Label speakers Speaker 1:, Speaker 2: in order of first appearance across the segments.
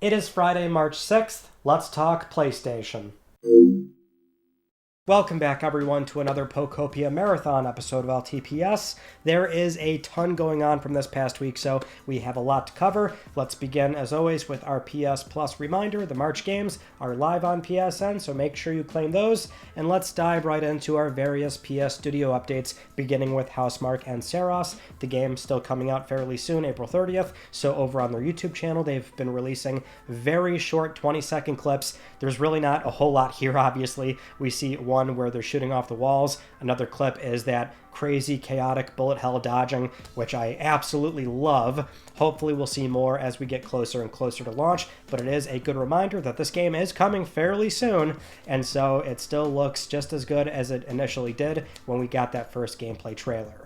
Speaker 1: It is Friday, March 6th. Let's talk PlayStation. Welcome back, everyone, to another Pokopia Marathon episode of LTPS. There is a ton going on from this past week, so we have a lot to cover. Let's begin, as always, with our PS Plus reminder. The March games are live on PSN, so make sure you claim those. And let's dive right into our various PS Studio updates, beginning with Housemarque and Saros. The game's still coming out fairly soon, April 30th, so over on their YouTube channel, they've been releasing very short 20-second clips. There's really not a whole lot here, obviously. We see one where they're shooting off the walls. Another clip is that crazy, chaotic bullet hell dodging, which I absolutely love. Hopefully we'll see more as we get closer and closer to launch, but it is a good reminder that this game is coming fairly soon, and so it still looks just as good as it initially did when we got that first gameplay trailer.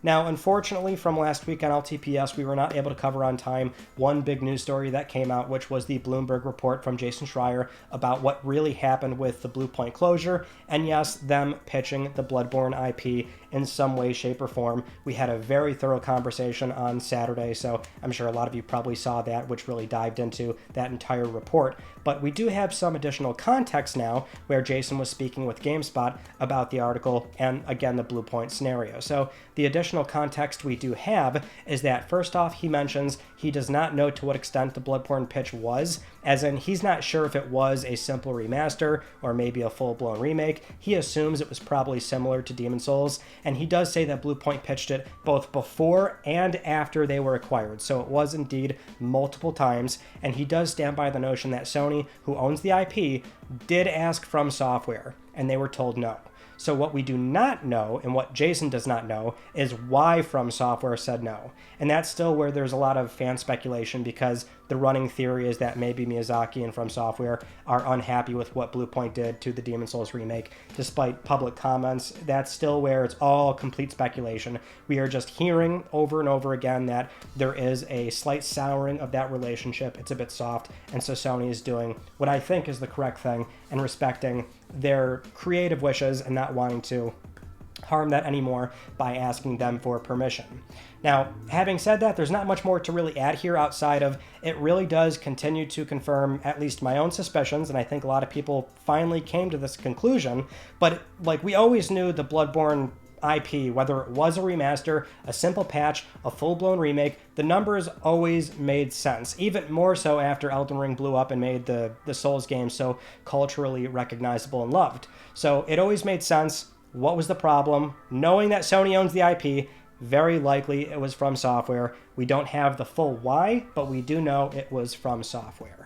Speaker 1: Now, unfortunately, from last week on LTPS, we were not able to cover on time one big news story that came out, which was the Bloomberg report from Jason Schreier about what really happened with the Blue Point closure, and yes, them pitching the Bloodborne IP in some way, shape, or form. We had a very thorough conversation on Saturday, so I'm sure a lot of you probably saw that, which really dived into that entire report. But we do have some additional context now, where Jason was speaking with GameSpot about the article and, again, the Blue Point scenario. So the additional context we do have is that, first off, he mentions he does not know to what extent the Bloodborne pitch was, as in he's not sure if it was a simple remaster or maybe a full-blown remake. He assumes it was probably similar to Demon's Souls, and he does say that Blue Point pitched it both before and after they were acquired, so it was indeed multiple times, and he does stand by the notion that Sony, who owns the IP, did ask From Software, and they were told no. So what we do not know, and what Jason does not know, is why From Software said no. And that's still where there's a lot of fan speculation, because the running theory is that maybe Miyazaki and From Software are unhappy with what Blue Point did to the Demon's Souls remake. Despite public comments, that's still where it's all complete speculation. We are just hearing over and over again that there is a slight souring of that relationship. It's a bit soft, and so Sony is doing what I think is the correct thing and respecting their creative wishes and not wanting to harm that anymore by asking them for permission. Now, having said that, there's not much more to really add here outside of it really does continue to confirm at least my own suspicions, and I think a lot of people finally came to this conclusion, but like we always knew the Bloodborne IP, whether it was a remaster, a simple patch, a full-blown remake, the numbers always made sense, even more so after Elden Ring blew up and made the Souls games so culturally recognizable and loved. So it always made sense. What was the problem? Knowing that Sony owns the IP, very likely it was From Software. We don't have the full why, but we do know it was From Software.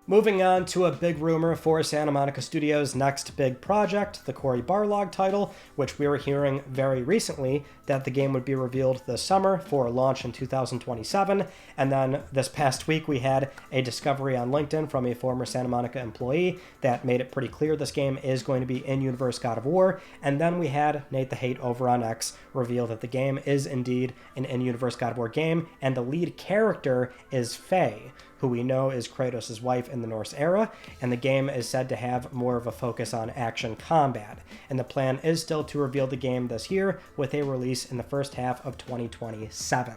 Speaker 1: Moving on to a big rumor for Santa Monica Studios' next big project, the Cory Barlog title, which we were hearing very recently that the game would be revealed this summer for launch in 2027. And then this past week we had a discovery on LinkedIn from a former Santa Monica employee that made it pretty clear this game is going to be in-universe God of War. And then we had Nate the Hate over on X reveal that the game is indeed an in-universe God of War game, and the lead character is Faye, who we know is Kratos' wife in the Norse era, and the game is said to have more of a focus on action combat. And the plan is still to reveal the game this year with a release in the first half of 2027.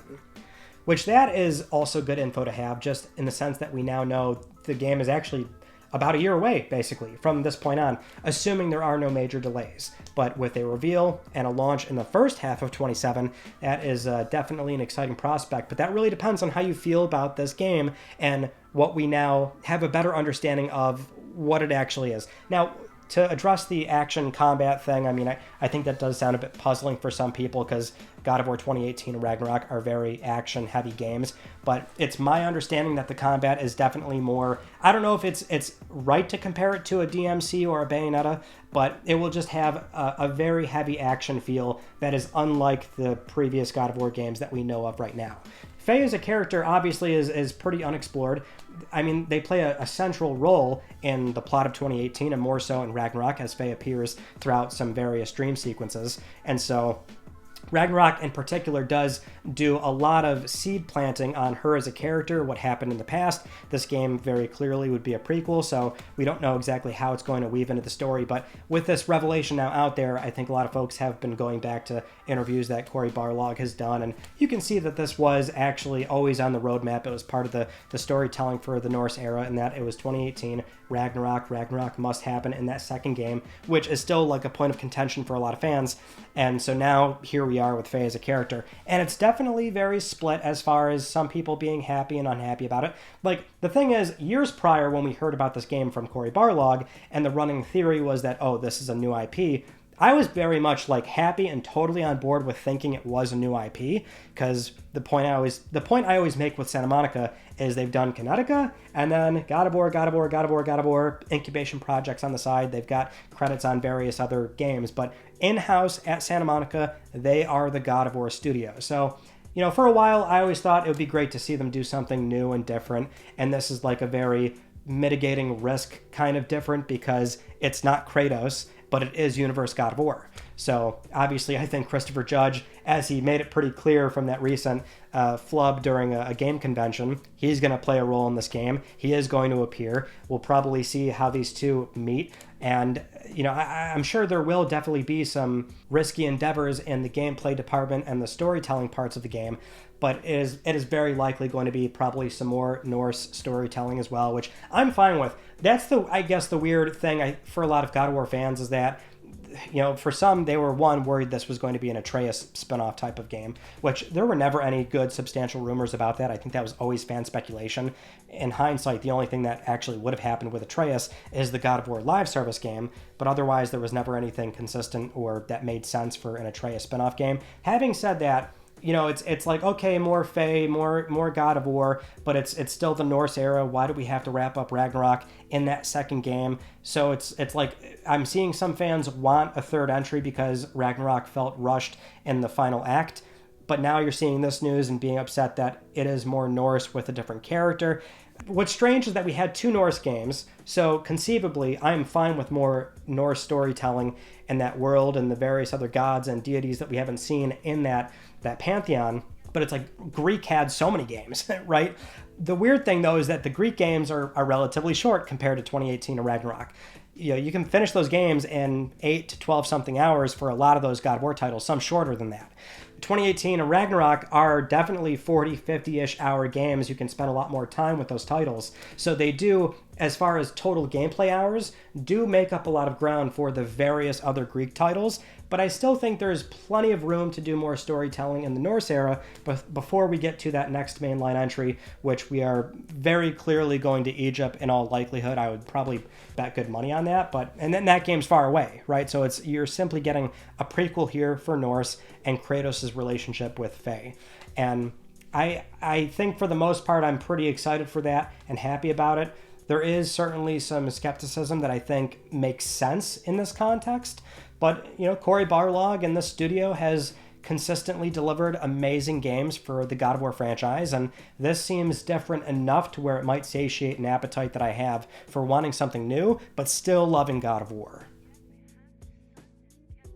Speaker 1: Which that is also good info to have, just in the sense that we now know the game is actually about a year away, basically, from this point on, assuming there are no major delays. But with a reveal and a launch in the first half of 27, that is definitely an exciting prospect. But that really depends on how you feel about this game and what we now have a better understanding of what it actually is. Now, to address the action combat thing, I mean, I think that does sound a bit puzzling for some people because God of War 2018 and Ragnarok are very action-heavy games, but it's my understanding that the combat is definitely more, I don't know if it's right to compare it to a DMC or a Bayonetta, but it will just have a very heavy action feel that is unlike the previous God of War games that we know of right now. Faye as a character obviously is pretty unexplored. I mean, they play a central role in the plot of 2018 and more so in Ragnarok, as Faye appears throughout some various dream sequences. And so Ragnarok in particular does do a lot of seed planting on her as a character, what happened in the past. This game very clearly would be a prequel, so we don't know exactly how it's going to weave into the story, but with this revelation now out there, I think a lot of folks have been going back to interviews that Cory Barlog has done, and you can see that this was actually always on the roadmap. It was part of the storytelling for the Norse era, and that it was 2018 Ragnarok must happen in that second game, which is still like a point of contention for a lot of fans. And so now here we are with Faye as a character, and it's definitely very split as far as some people being happy and unhappy about it. Like, the thing is, years prior when we heard about this game from Cory Barlog, and the running theory was that, oh, this is a new IP, I was very much like happy and totally on board with thinking it was a new IP, because the point I always make with Santa Monica is they've done Connecticut and then God of War incubation projects on the side. They've got credits on various other games, but in-house at Santa Monica, they are the God of War studio. So, you know, for a while, I always thought it would be great to see them do something new and different, and this is like a very mitigating risk kind of different because it's not Kratos, but it is Universe God of War. So obviously I think Christopher Judge, as he made it pretty clear from that recent flub during a game convention, he's going to play a role in this game. He is going to appear. We'll probably see how these two meet. And, you know, I'm sure there will definitely be some risky endeavors in the gameplay department and the storytelling parts of the game, but it is very likely going to be probably some more Norse storytelling as well, which I'm fine with. That's I guess the weird thing for a lot of God of War fans is that, you know, for some, they were worried this was going to be an Atreus spinoff type of game, which there were never any good substantial rumors about that. I think that was always fan speculation. In hindsight, the only thing that actually would have happened with Atreus is the God of War live service game, but otherwise there was never anything consistent or that made sense for an Atreus spinoff game. Having said that, you know, it's like, okay, more Faye, more God of War, but it's still the Norse era. Why do we have to wrap up Ragnarok in that second game? So it's like I'm seeing some fans want a third entry because Ragnarok felt rushed in the final act, but now you're seeing this news and being upset that it is more Norse with a different character. What's strange is that we had two Norse games, so conceivably I'm fine with more Norse storytelling in that world and the various other gods and deities that we haven't seen in that pantheon, but it's like Greek had so many games, right? The weird thing, though, is that the Greek games are relatively short compared to 2018 or Ragnarok. You know, you can finish those games in 8 to 12 something hours for a lot of those God of War titles, some shorter than that. 2018 and Ragnarok are definitely 40, 50-ish hour games. You can spend a lot more time with those titles. So they do, as far as total gameplay hours, do make up a lot of ground for the various other Greek titles, but I still think there's plenty of room to do more storytelling in the Norse era before we get to that next mainline entry, which we are very clearly going to Egypt in all likelihood. I would probably bet good money on that, and then that game's far away, right? So you're simply getting a prequel here for Norse and Kratos' relationship with Faye. And I think for the most part, I'm pretty excited for that and happy about it. There is certainly some skepticism that I think makes sense in this context, but, you know, Cory Barlog and the studio has consistently delivered amazing games for the God of War franchise, and this seems different enough to where it might satiate an appetite that I have for wanting something new, but still loving God of War.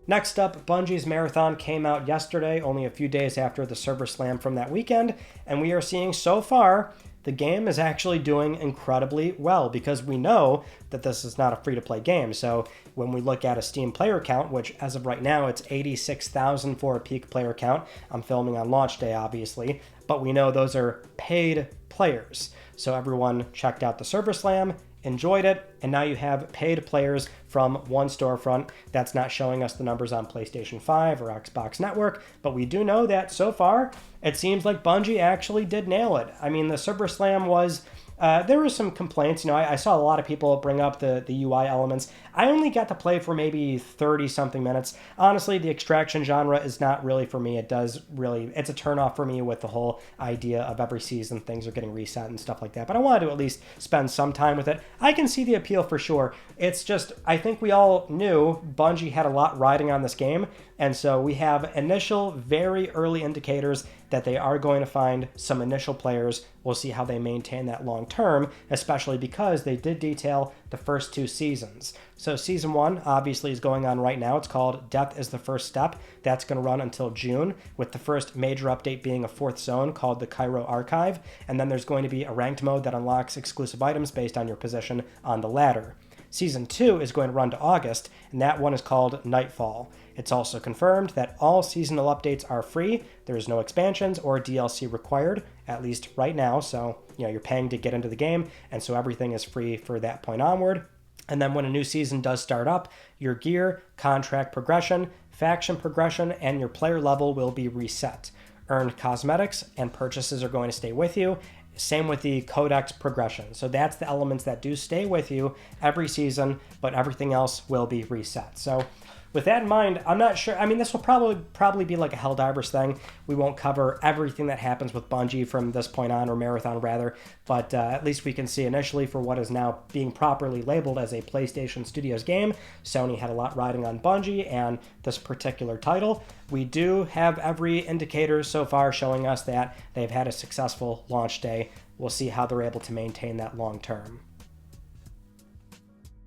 Speaker 1: Next up, Bungie's Marathon came out yesterday, only a few days after the server slam from that weekend, and we are seeing so far the game is actually doing incredibly well because we know that this is not a free-to-play game. So when we look at a Steam player count, which as of right now, it's 86,000 for a peak player count. I'm filming on launch day, obviously, but we know those are paid players. So everyone checked out the server slam, enjoyed it, and now you have paid players from one storefront. That's not showing us the numbers on PlayStation 5 or Xbox Network, but we do know that so far, it seems like Bungie actually did nail it. I mean, the server slam was... there were some complaints. You know, I saw a lot of people bring up the UI elements. I only got to play for maybe 30-something minutes. Honestly, the extraction genre is not really for me. It's a turnoff for me with the whole idea of every season things are getting reset and stuff like that. But I wanted to at least spend some time with it. I can see the appeal for sure. It's just, I think we all knew Bungie had a lot riding on this game. And so we have initial, very early indicators that they are going to find some initial players. We'll see how they maintain that long term, especially because they did detail the first 2 seasons. So season 1 obviously is going on right now. It's called Death is the First Step. That's going to run until June, with the first major update being a 4th zone called the Cairo Archive. And then there's going to be a ranked mode that unlocks exclusive items based on your position on the ladder. Season 2 is going to run to August, and that one is called Nightfall. It's also confirmed that all seasonal updates are free. There's no expansions or DLC required, at least right now. So, you're paying to get into the game, and so everything is free for that point onward. And then when a new season does start up, your gear, contract progression, faction progression, and your player level will be reset. Earned cosmetics and purchases are going to stay with you. Same with the codex progression. So that's the elements that do stay with you every season, but everything else will be reset. So with that in mind, I'm not sure. I mean, this will probably be like a Helldivers thing. We won't cover everything that happens with Bungie from this point on, or Marathon rather, but at least we can see initially for what is now being properly labeled as a PlayStation Studios game. Sony had a lot riding on Bungie and this particular title. We do have every indicator so far showing us that they've had a successful launch day. We'll see how they're able to maintain that long term.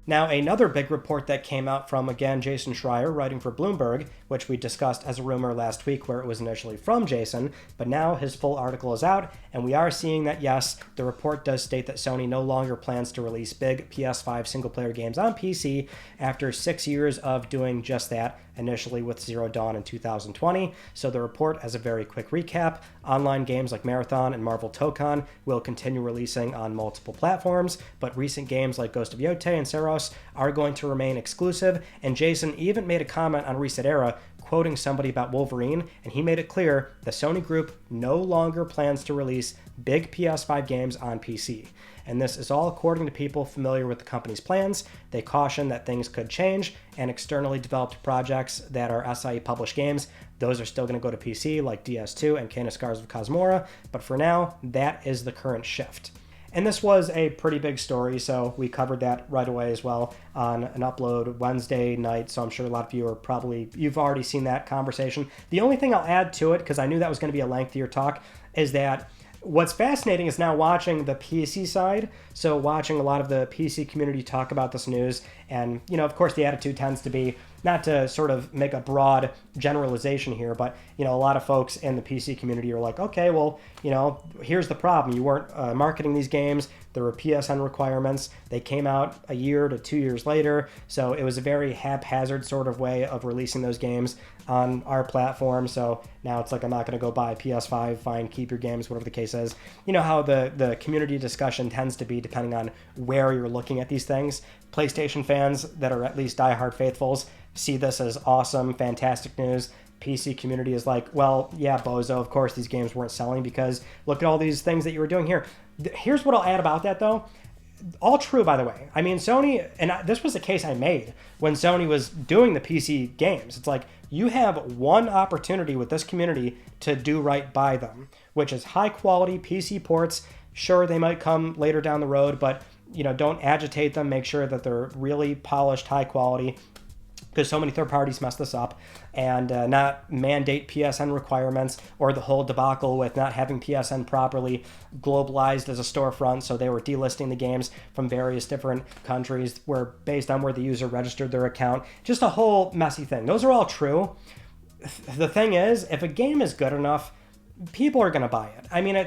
Speaker 1: Now, another big report that came out from, again, Jason Schreier, writing for Bloomberg, which we discussed as a rumor last week where it was initially from Jason, but now his full article is out, and we are seeing that, yes, the report does state that Sony no longer plans to release big PS5 single-player games on PC after 6 years of doing just that, initially with Zero Dawn in 2020. So the report, as a very quick recap, online games like Marathon and Marvel Tokon will continue releasing on multiple platforms, but recent games like Ghost of Yotei and Seros are going to remain exclusive, and Jason even made a comment on Reset Era quoting somebody about Wolverine, and he made it clear the Sony Group no longer plans to release big PS5 games on PC. And this is all according to people familiar with the company's plans. They caution that things could change, and externally developed projects that are SIE published games, those are still going to go to PC, like DS2 and Kane of Scars of Cosmora, but for now, that is the current shift. And this was a pretty big story, so we covered that right away as well on an upload Wednesday night, so I'm sure a lot of you you've already seen that conversation. The only thing I'll add to it, because I knew that was going to be a lengthier talk, is that what's fascinating is now watching the PC side, so watching a lot of the PC community talk about this news, and, of course the attitude tends to be, not to sort of make a broad generalization here, but, a lot of folks in the PC community are like, okay, well, here's the problem. You weren't marketing these games. There were PSN requirements. They came out a year to 2 years later, so it was a very haphazard sort of way of releasing those games on our platform. So now it's like, I'm not going to go buy a PS5, fine, keep your games, whatever the case is. You know how the community discussion tends to be depending on where you're looking at these things. PlayStation fans that are at least diehard faithfuls see this as awesome, fantastic news. PC community is like, well, yeah, bozo, of course these games weren't selling because look at all these things that you were doing here. Here's what I'll add about that, though. All true, by the way. I mean, Sony, and this was a case I made when Sony was doing the PC games. It's like, you have one opportunity with this community to do right by them, which is high-quality PC ports. Sure, they might come later down the road, but, don't agitate them. Make sure that they're really polished, high quality, because so many third parties mess this up, and not mandate PSN requirements, or the whole debacle with not having PSN properly globalized as a storefront, so they were delisting the games from various different countries where based on where the user registered their account. Just a whole messy thing. Those are all true. The thing is, if a game is good enough, people are going to buy it. I mean,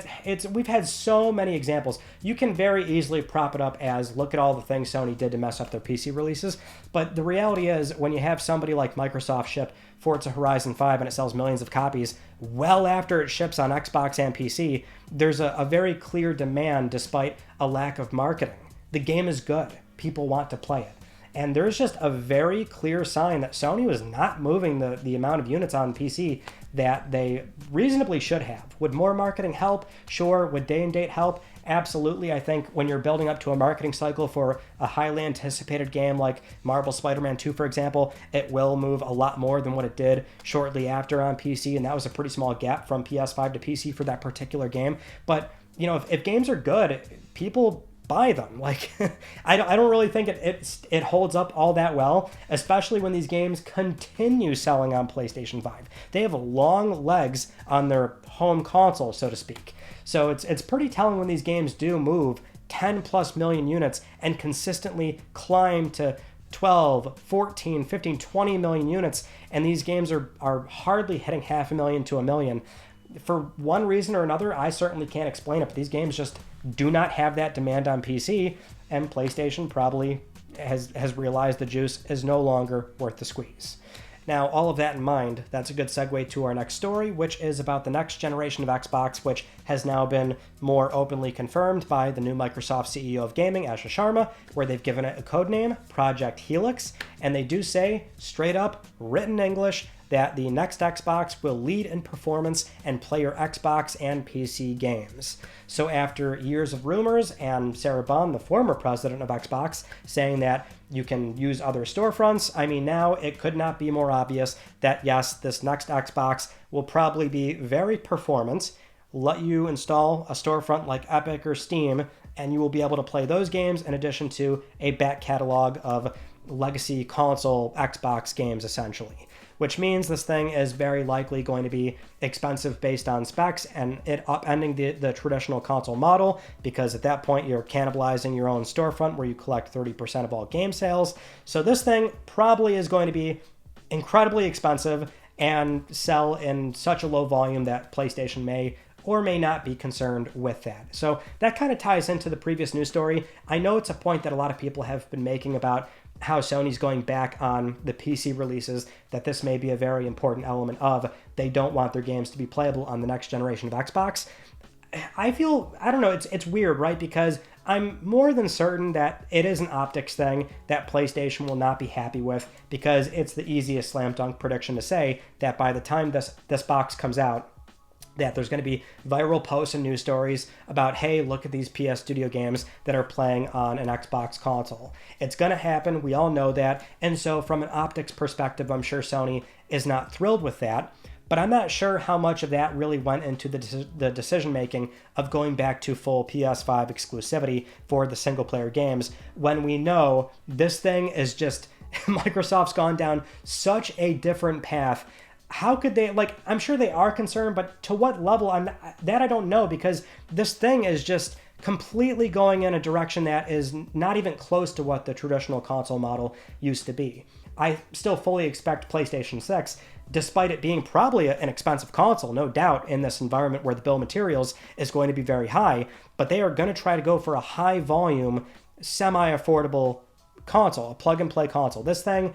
Speaker 1: we've had so many examples. You can very easily prop it up as, look at all the things Sony did to mess up their PC releases. But the reality is, when you have somebody like Microsoft ship Forza Horizon 5 and it sells millions of copies well after it ships on Xbox and PC, there's a very clear demand despite a lack of marketing. The game is good. People want to play it. And there's just a very clear sign that Sony was not moving the amount of units on PC that they reasonably should have. Would more marketing help? Sure. Would day and date help? Absolutely. I think when you're building up to a marketing cycle for a highly anticipated game like Marvel Spider-Man 2, for example, it will move a lot more than what it did shortly after on PC, and that was a pretty small gap from PS5 to PC for that particular game. But, if games are good, people buy them. Like, I don't really think it holds up all that well, especially when these games continue selling on PlayStation 5. They have long legs on their home console, so to speak. So it's pretty telling when these games do move 10 plus million units and consistently climb to 12, 14, 15, 20 million units, and these games are hardly hitting 500,000 to 1 million. For one reason or another, I certainly can't explain it, but these games just do not have that demand on PC, and PlayStation probably has realized the juice is no longer worth the squeeze. Now, all of that in mind, that's a good segue to our next story, which is about the next generation of Xbox, which has now been more openly confirmed by the new Microsoft CEO of gaming, Asha Sharma, where they've given it a codename, Project Helix, and they do say, straight up, written English, that the next Xbox will lead in performance and play your Xbox and PC games. So after years of rumors and Sarah Bond, the former president of Xbox, saying that you can use other storefronts, I mean, now it could not be more obvious that yes, this next Xbox will probably be very performance, let you install a storefront like Epic or Steam, and you will be able to play those games in addition to a back catalog of legacy console Xbox games, essentially. Which means this thing is very likely going to be expensive based on specs and it upending the traditional console model, because at that point you're cannibalizing your own storefront where you collect 30% of all game sales. So this thing probably is going to be incredibly expensive and sell in such a low volume that PlayStation may or may not be concerned with that. So that kind of ties into the previous news story. I know it's a point that a lot of people have been making about how Sony's going back on the PC releases, that this may be a very important element of they don't want their games to be playable on the next generation of Xbox. I don't know, it's weird, right? Because I'm more than certain that it is an optics thing that PlayStation will not be happy with, because it's the easiest slam dunk prediction to say that by the time this box comes out, that there's going to be viral posts and news stories about, hey, look at these PS Studio games that are playing on an Xbox console. It's going to happen. We all know that. And so from an optics perspective, I'm sure Sony is not thrilled with that. But I'm not sure how much of that really went into the decision-making of going back to full PS5 exclusivity for the single-player games, when we know this thing is just... Microsoft's gone down such a different path. How could they, like, I'm sure they are concerned, but to what level, I don't know, because this thing is just completely going in a direction that is not even close to what the traditional console model used to be. I still fully expect PlayStation 6, despite it being probably an expensive console, no doubt, in this environment where the bill of materials is going to be very high, but they are going to try to go for a high volume, semi-affordable console, a plug-and-play console. This thing,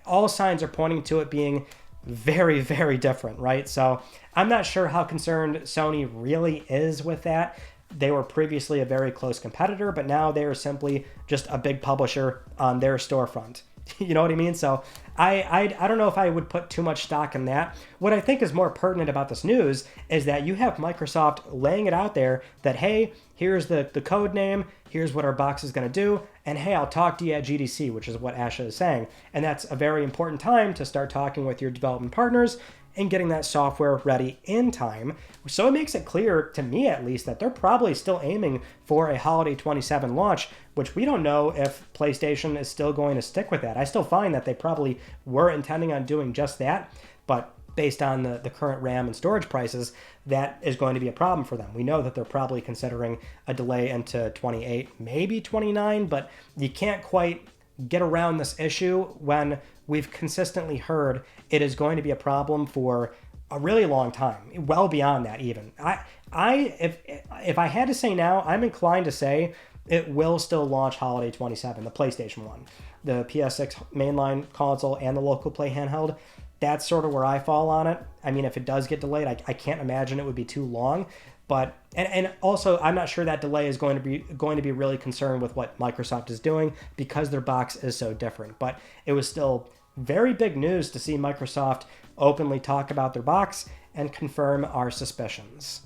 Speaker 1: all signs are pointing to it being very, very different, right? So I'm not sure how concerned Sony really is with that. They were previously a very close competitor, but now they are simply just a big publisher on their storefront. You know what I mean? So I don't know if I would put too much stock in that. What I think is more pertinent about this news is that you have Microsoft laying it out there that, hey, here's the code name, here's what our box is going to do, and hey, I'll talk to you at GDC, which is what Asha is saying. And that's a very important time to start talking with your development partners and getting that software ready in time. So it makes it clear, to me at least, that they're probably still aiming for a holiday 27 launch, which we don't know if PlayStation is still going to stick with that. I still find that they probably were intending on doing just that, but based on the current RAM and storage prices, that is going to be a problem for them. We know that they're probably considering a delay into 28, maybe 29, but you can't quite get around this issue when we've consistently heard it is going to be a problem for a really long time, well beyond that even. If I had to say now, I'm inclined to say it will still launch holiday 27, the PlayStation 1. The PS6 mainline console and the local play handheld, that's sort of where I fall on it. I mean, if it does get delayed, I can't imagine it would be too long. But and also, I'm not sure that delay is going to be really concerned with what Microsoft is doing, because their box is so different. But it was still very big news to see Microsoft openly talk about their box and confirm our suspicions.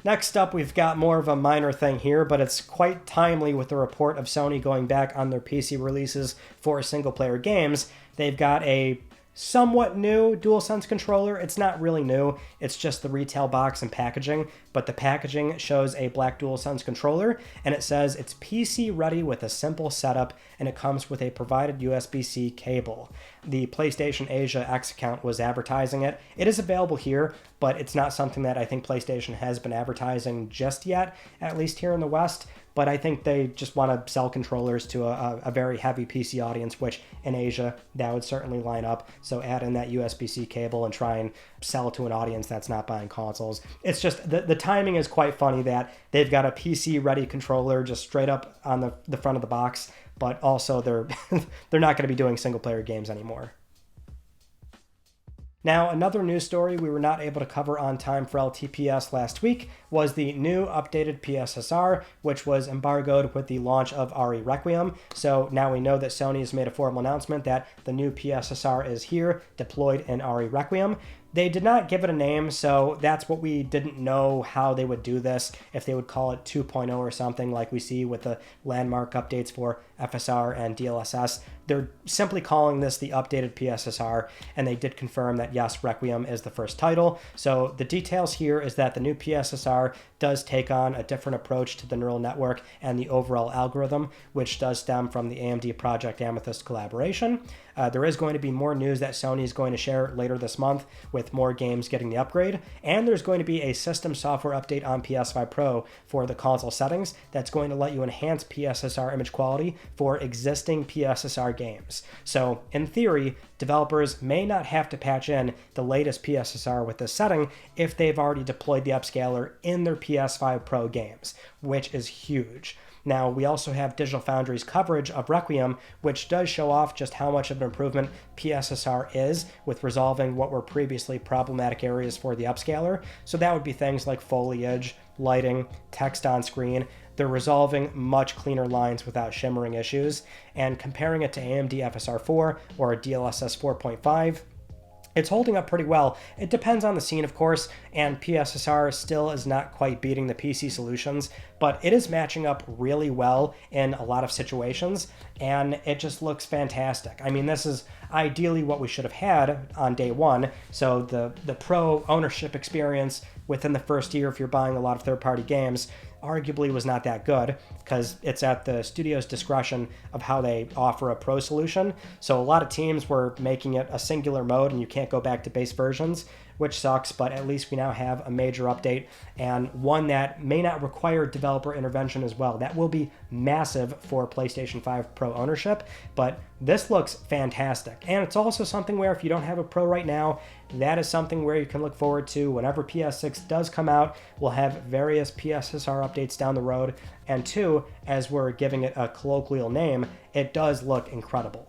Speaker 1: Next up, we've got more of a minor thing here, but it's quite timely with the report of Sony going back on their PC releases for single-player games. They've got a somewhat new DualSense controller. It's not really new. It's just the retail box and packaging, but the packaging shows a black DualSense controller, and it says it's PC ready with a simple setup, and it comes with a provided USB-C cable. The PlayStation Asia X account was advertising it. It is available here, but it's not something that I think PlayStation has been advertising just yet, at least here in the West. But I think they just want to sell controllers to a very heavy PC audience, which in Asia, that would certainly line up. So add in that USB-C cable and try and sell to an audience that's not buying consoles. It's just, the timing is quite funny that they've got a PC-ready controller just straight up on the front of the box, but also they're not going to be doing single-player games anymore. Now, another news story we were not able to cover on time for LTPS last week was the new updated PSSR, which was embargoed with the launch of RE Requiem. So now we know that Sony has made a formal announcement that the new PSSR is here, deployed in RE Requiem. They did not give it a name, so that's what we didn't know how they would do this, if they would call it 2.0 or something like we see with the landmark updates for FSR and DLSS. They're simply calling this the updated PSSR, and they did confirm that yes, Requiem is the first title. So the details here is that the new PSSR does take on a different approach to the neural network and the overall algorithm, which does stem from the AMD Project Amethyst collaboration. There is going to be more news that Sony is going to share later this month with more games getting the upgrade, and there's going to be a system software update on PS5 Pro for the console settings that's going to let you enhance PSSR image quality for existing PSSR games. So in theory, developers may not have to patch in the latest PSSR with this setting if they've already deployed the upscaler in their PS5 Pro games, which is huge. Now, we also have Digital Foundry's coverage of Requiem, which does show off just how much of an improvement PSSR is with resolving what were previously problematic areas for the upscaler. So that would be things like foliage, lighting, text on screen. They're resolving much cleaner lines without shimmering issues. And comparing it to AMD FSR 4 or DLSS 4.5, it's holding up pretty well. It depends on the scene, of course, and PSSR still is not quite beating the PC solutions, but it is matching up really well in a lot of situations, and it just looks fantastic. I mean, this is ideally what we should have had on day one, so the pro ownership experience within the first year if you're buying a lot of third-party games arguably was not that good because it's at the studio's discretion of how they offer a pro solution. So a lot of teams were making it a singular mode and you can't go back to base versions, which sucks, but at least we now have a major update and one that may not require developer intervention as well. That will be massive for PlayStation 5 Pro ownership, but this looks fantastic. And it's also something where if you don't have a Pro right now, that is something where you can look forward to whenever PS6 does come out. We'll have various PSSR updates down the road. And two, as we're giving it a colloquial name, it does look incredible.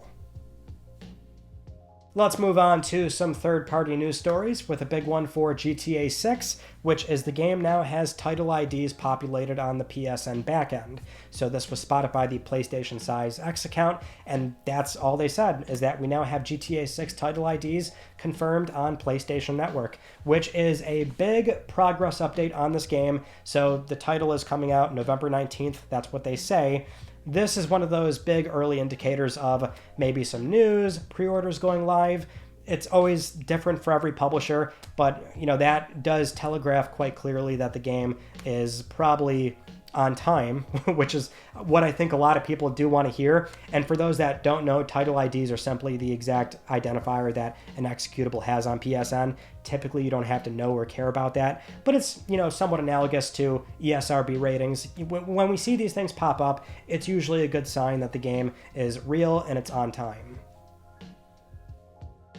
Speaker 1: Let's move on to some third-party news stories with a big one for GTA 6, which is the game now has title IDs populated on the PSN backend. So this was spotted by the PlayStation Size X account, and that's all they said, is that we now have GTA 6 title IDs confirmed on PlayStation Network, which is a big progress update on this game. So the title is coming out November 19th, that's what they say. This is one of those big early indicators of maybe some news, pre-orders going live. It's always different for every publisher, but that does telegraph quite clearly that the game is probably on time, which is what I think a lot of people do want to hear. And for those that don't know, title IDs are simply the exact identifier that an executable has on PSN. Typically, you don't have to know or care about that, but it's, somewhat analogous to ESRB ratings. When we see these things pop up, it's usually a good sign that the game is real and it's on time.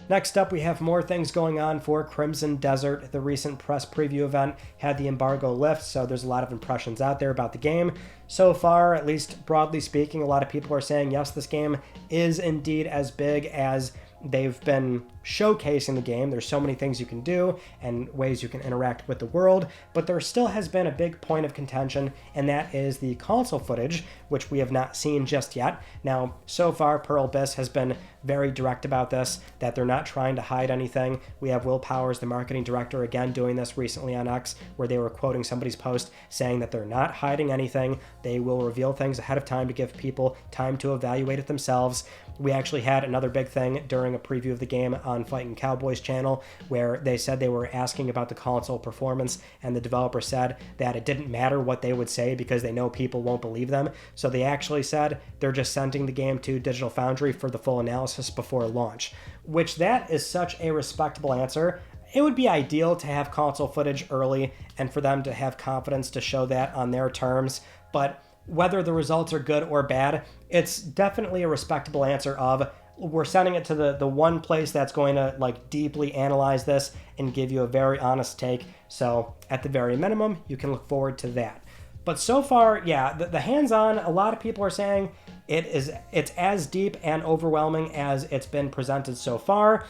Speaker 1: Next up, we have more things going on for Crimson Desert. The recent press preview event had the embargo lift, so there's a lot of impressions out there about the game. So far, at least broadly speaking, a lot of people are saying, yes, this game is indeed as big as they've been showcasing the game. There's so many things you can do and ways you can interact with the world, but there still has been a big point of contention, and that is the console footage, which we have not seen just yet. Now, so far, Pearl Biss has been very direct about this, that they're not trying to hide anything. We have Will Powers, the marketing director, again doing this recently on X, where they were quoting somebody's post saying that they're not hiding anything. They will reveal things ahead of time to give people time to evaluate it themselves. We actually had another big thing during a preview of the game on Fighting Cowboys channel, where they said they were asking about the console performance, and the developer said that it didn't matter what they would say because they know people won't believe them. So they actually said they're just sending the game to Digital Foundry for the full analysis before launch, which that is such a respectable answer. It would be ideal to have console footage early and for them to have confidence to show that on their terms, but whether the results are good or bad, it's definitely a respectable answer of, we're sending it to the one place that's going to like deeply analyze this and give you a very honest take. So at the very minimum, you can look forward to that. But so far, yeah, the hands-on, a lot of people are saying it's as deep and overwhelming as it's been presented so far.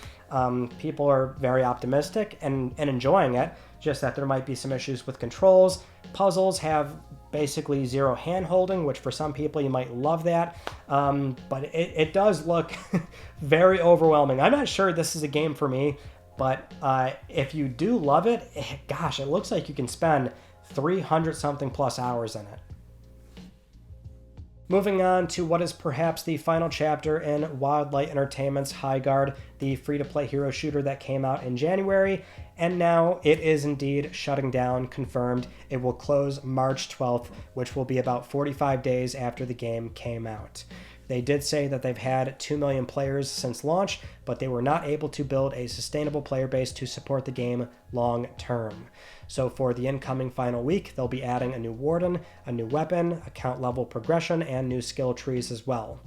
Speaker 1: People are very optimistic and enjoying it, just that there might be some issues with controls. Puzzles have basically zero hand-holding, which for some people you might love that, but it does look very overwhelming. I'm not sure this is a game for me, but if you do love it, gosh, it looks like you can spend 300 something plus hours in it. Moving on to what is perhaps the final chapter in Wildlight Entertainment's High Guard, the free-to-play hero shooter that came out in January, and now it is indeed shutting down, confirmed. It will close March 12th, which will be about 45 days after the game came out. They did say that they've had 2 million players since launch, but they were not able to build a sustainable player base to support the game long term. So for the incoming final week, they'll be adding a new warden, a new weapon, account level progression, and new skill trees as well.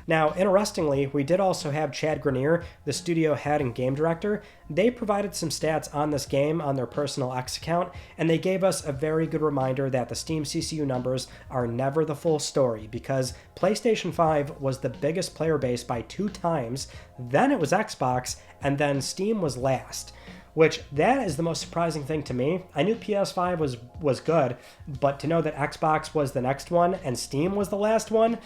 Speaker 1: Now, interestingly, we did also have Chad Grenier, the studio head and game director. They provided some stats on this game on their personal X account, and they gave us a very good reminder that the Steam CCU numbers are never the full story, because PlayStation 5 was the biggest player base by 2 times, then it was Xbox, and then Steam was last. Which, that is the most surprising thing to me. I knew PS5 was good, but to know that Xbox was the next one and Steam was the last one,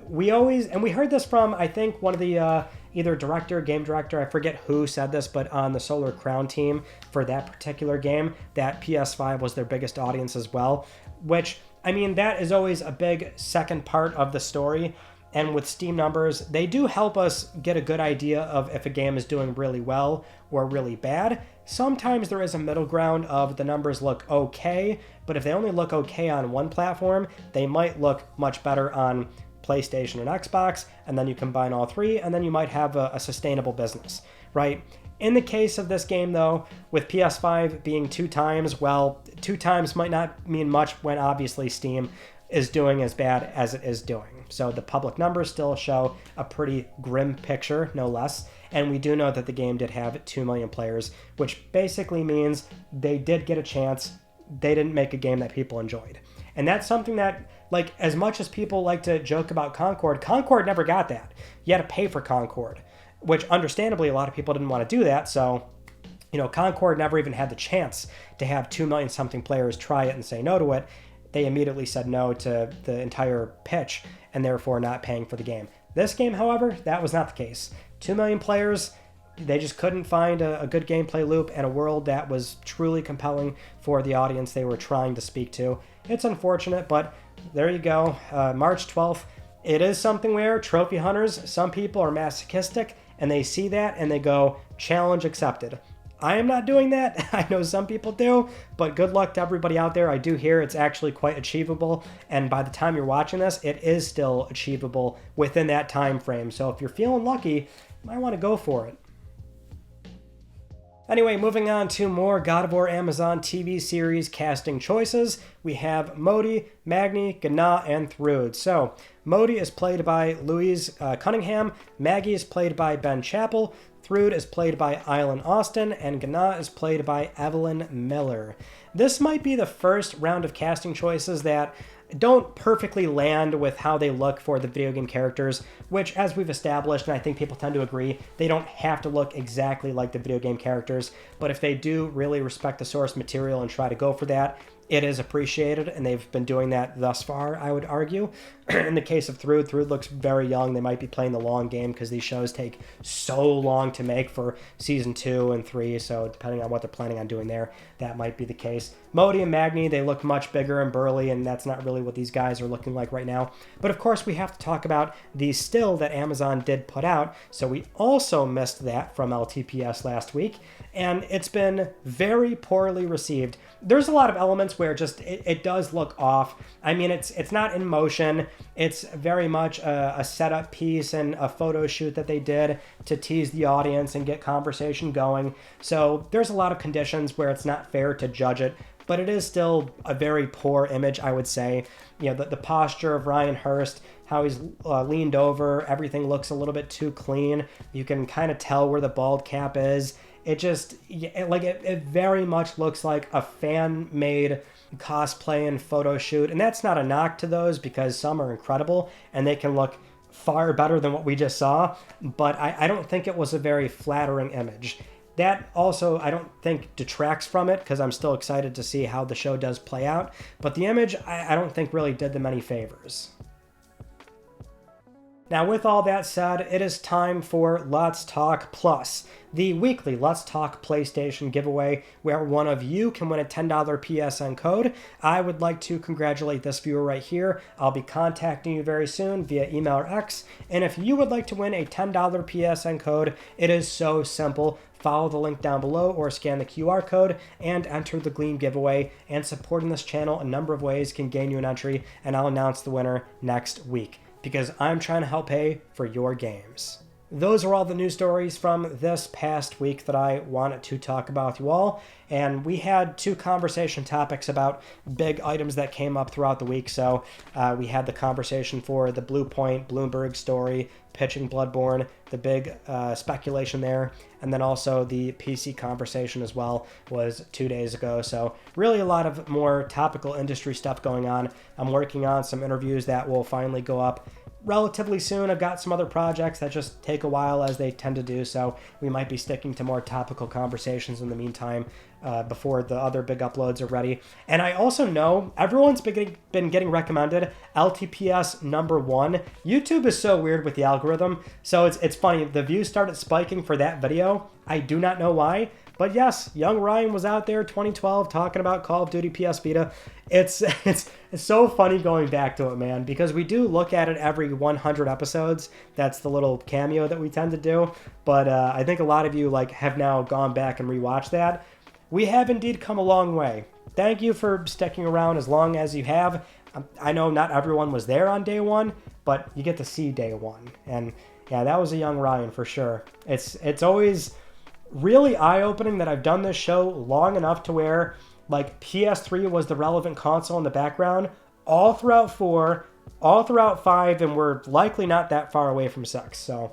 Speaker 1: we heard this from, I think, one of the either director, game director, I forget who said this, but on the Solar Crown team for that particular game, that PS5 was their biggest audience as well, which, I mean, that is always a big second part of the story. And with Steam numbers, they do help us get a good idea of if a game is doing really well or really bad. Sometimes there is a middle ground of the numbers look okay, but if they only look okay on one platform, they might look much better on PlayStation and Xbox, and then you combine all three, and then you might have a sustainable business, right? In the case of this game, though, with PS5 being 2 times, well, 2 times might not mean much when obviously Steam is doing as bad as it is doing. So the public numbers still show a pretty grim picture, no less. And we do know that the game did have 2 million players, which basically means they did get a chance. They didn't make a game that people enjoyed. And that's something that, like, as much as people like to joke about Concord never got that. You had to pay for Concord, which understandably a lot of people didn't want to do that. So, you know, Concord never even had the chance to have 2 million something players try it and say no to it. They immediately said no to the entire pitch and therefore not paying for the game. This game, however, that was not the case. 2 million players, they just couldn't find a good gameplay loop and a world that was truly compelling for the audience they were trying to speak to. It's unfortunate, but there you go. March 12th. It is something where trophy hunters, some people are masochistic, and they see that and they go, challenge accepted. I am not doing that. I know some people do, but good luck to everybody out there. I do hear it's actually quite achievable, and by the time you're watching this, it is still achievable within that time frame. So if you're feeling lucky, you might want to go for it. Anyway, moving on to more God of War Amazon TV series casting choices. We have Modi, Magni, Gná, and Thrud. So, Modi is played by Louise Cunningham, Maggie is played by Ben Chappell, Thrud is played by Eileen Austin, and Gná is played by Evelyn Miller. This might be the first round of casting choices that don't perfectly land with how they look for the video game characters, which, as we've established, and I think people tend to agree, they don't have to look exactly like the video game characters, but if they do really respect the source material and try to go for that, it is appreciated, and they've been doing that thus far, I would argue. In the case of Thrud looks very young. They might be playing the long game because these shows take so long to make for season 2 and 3, so depending on what they're planning on doing there, that might be the case. Modi and Magni, they look much bigger and burly, and that's not really what these guys are looking like right now. But of course, we have to talk about the still that Amazon did put out, so we also missed that from LTPS last week, and it's been very poorly received. There's a lot of elements where just it does look off. I mean, it's not in motion. It's very much a setup piece and a photo shoot that they did to tease the audience and get conversation going. So there's a lot of conditions where it's not fair to judge it, but it is still a very poor image, I would say. You know, the posture of Ryan Hurst, how he's leaned over, everything looks a little bit too clean. You can kind of tell where the bald cap is. It very much looks like a fan-made cosplay and photo shoot. And that's not a knock to those, because some are incredible and they can look far better than what we just saw. But I don't think it was a very flattering image. That also, I don't think detracts from it, because I'm still excited to see how the show does play out. But the image, I don't think really did them any favors. Now, with all that said, it is time for Let's Talk Plus, the weekly Let's Talk PlayStation giveaway where one of you can win a $10 PSN code. I would like to congratulate this viewer right here. I'll be contacting you very soon via email or X. And if you would like to win a $10 PSN code, it is so simple. Follow the link down below or scan the QR code and enter the Gleam giveaway. And supporting this channel a number of ways can gain you an entry, and I'll announce the winner next week, because I'm trying to help pay for your games. Those are all the news stories from this past week that I wanted to talk about with you all. And we had 2 conversation topics about big items that came up throughout the week. So we had the conversation for the Blue Point Bloomberg story, pitching Bloodborne, the big speculation there. And then also the PC conversation as well was 2 days ago. So really a lot of more topical industry stuff going on. I'm working on some interviews that will finally go up relatively soon. I've got some other projects that just take a while, as they tend to do, so we might be sticking to more topical conversations in the meantime before the other big uploads are ready. And I also know everyone's been getting recommended LTPS #1. YouTube is so weird with the algorithm, so it's funny. The views started spiking for that video. I do not know why. But yes, young Ryan was out there 2012 talking about Call of Duty PS Vita. It's so funny going back to it, man, because we do look at it every 100 episodes. That's the little cameo that we tend to do. But I think a lot of you have now gone back and rewatched that. We have indeed come a long way. Thank you for sticking around as long as you have. I know not everyone was there on day one, but you get to see day one. And yeah, that was a young Ryan for sure. It's always really eye-opening that I've done this show long enough to where PS3 was the relevant console in the background all throughout 4, all throughout 5, and we're likely not that far away from 6. So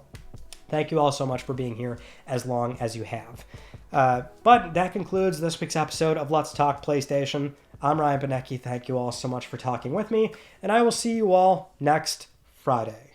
Speaker 1: thank you all so much for being here as long as you have. But that concludes this week's episode of Let's Talk PlayStation. I'm Ryan Benecki. Thank you all so much for talking with me, and I will see you all next Friday.